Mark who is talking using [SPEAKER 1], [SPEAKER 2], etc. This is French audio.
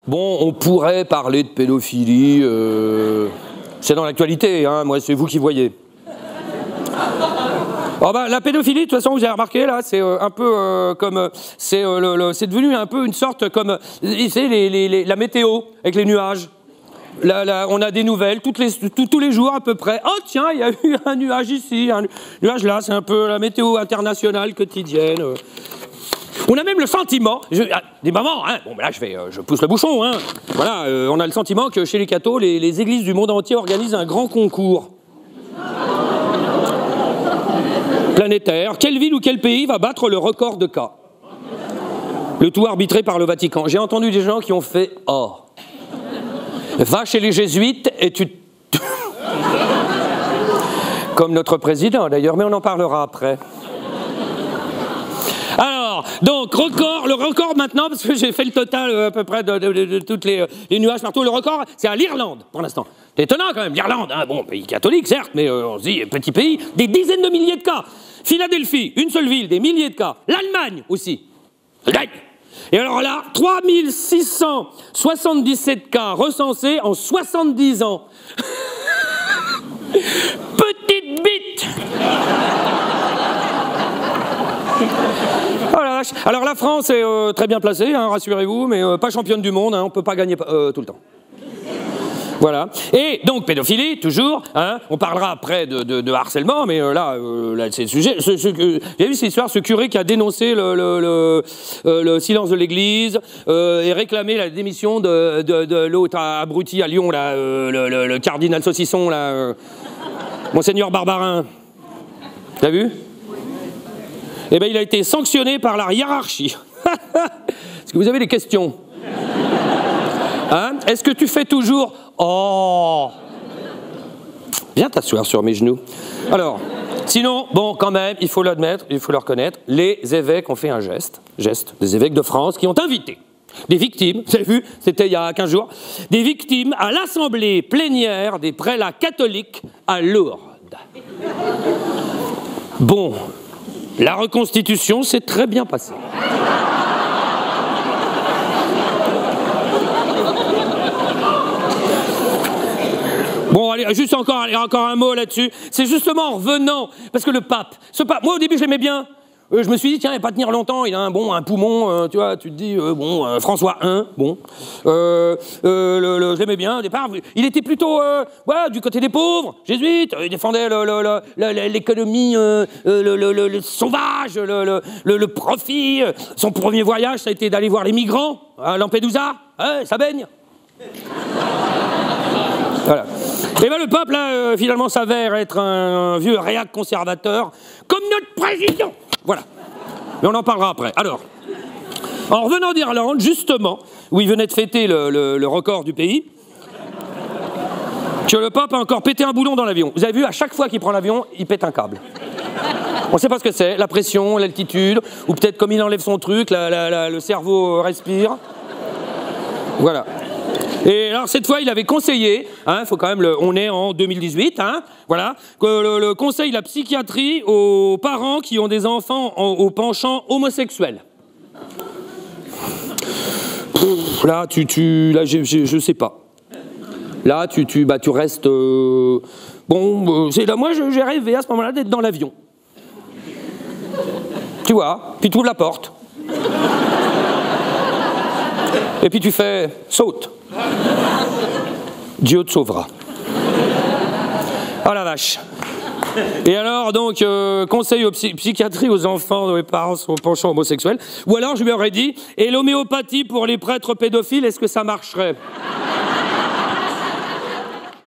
[SPEAKER 1] Bon, on pourrait parler de pédophilie, c'est dans l'actualité, hein, moi c'est vous qui voyez. Oh bah, la pédophilie, de toute façon, vous avez remarqué, là, c'est un peu comme... c'est devenu un peu une sorte comme... la météo, avec les nuages. Là, on a des nouvelles tous les jours à peu près. Oh tiens, il y a eu un nuage ici, un nuage là, c'est un peu la météo internationale quotidienne. On a même le sentiment, des mamans, hein, bon ben là je pousse le bouchon, hein. Voilà, on a le sentiment que chez les cathos, les églises du monde entier organisent un grand concours planétaire. Quelle ville ou quel pays va battre le record de cas? Le tout arbitré par le Vatican. J'ai entendu des gens qui ont fait « Oh, va chez les jésuites et tu... » Comme notre président d'ailleurs, mais on en parlera après. Alors, donc, le record maintenant, parce que j'ai fait le total à peu près de toutes les nuages partout, le record, c'est à l'Irlande, pour l'instant. C'est étonnant quand même, l'Irlande, hein, bon, pays catholique, certes, mais on se dit, petit pays, des dizaines de milliers de cas. Philadelphie, une seule ville, des milliers de cas. L'Allemagne aussi. Et alors là, 3677 cas recensés en 70 ans. Petite bite. Oh la vache. Alors la France est très bien placée, hein, rassurez-vous, mais pas championne du monde, hein, on ne peut pas gagner tout le temps. Voilà. Et donc pédophilie, toujours, hein, on parlera après de harcèlement, mais là c'est le sujet. J'ai vu cette histoire, ce curé qui a dénoncé le silence de l'église et réclamé la démission de l'autre abruti à Lyon, là, le cardinal saucisson, là, Monseigneur Barbarin. T'as vu? Eh bien, il a été sanctionné par la hiérarchie. Est-ce que vous avez des questions? Hein? Est-ce que tu fais toujours... Oh! Viens t'asseoir sur mes genoux. Alors, sinon, bon, quand même, il faut l'admettre, il faut le reconnaître, les évêques ont fait un geste, des évêques de France qui ont invité des victimes, vous avez vu, c'était il y a 15 jours, des victimes à l'assemblée plénière des prélats catholiques à Lourdes. Bon... La reconstitution s'est très bien passée. Bon, allez, juste encore un mot là-dessus. C'est justement en revenant, parce que le pape, moi au début je l'aimais bien. Je me suis dit, tiens, il va pas tenir longtemps, il a un poumon, tu vois, tu te dis, François I, bon. Je l'aimais bien au départ. Il était plutôt, voilà, du côté des pauvres, jésuite, il défendait l'économie sauvage, le profit. Son premier voyage, ça a été d'aller voir les migrants à Lampedusa, ça baigne. Voilà. Et bien le pape, là, finalement, s'avère être un vieux réac conservateur, comme notre président. Voilà. Mais on en parlera après. Alors, en revenant d'Irlande, justement, où il venait de fêter le record du pays, que le pape a encore pété un boulon dans l'avion. Vous avez vu, à chaque fois qu'il prend l'avion, il pète un câble. On ne sait pas ce que c'est, la pression, l'altitude, ou peut-être comme il enlève son truc, le cerveau respire. Voilà. Et alors cette fois, il avait conseillé, hein, faut quand même on est en 2018, hein, voilà, que le conseil de la psychiatrie aux parents qui ont des enfants au penchant homosexuel. Là, là, je sais pas. Là, tu restes. Bon, là, moi, j'ai rêvé à ce moment-là d'être dans l'avion. Tu vois, puis tu ouvres la porte. Et puis tu fais saute. Dieu te sauvera. Oh la vache. Et alors, donc, conseil aux psychiatrie aux enfants dont les parents sont penchants homosexuels. Ou alors, je lui aurais dit, et l'homéopathie pour les prêtres pédophiles, est-ce que ça marcherait?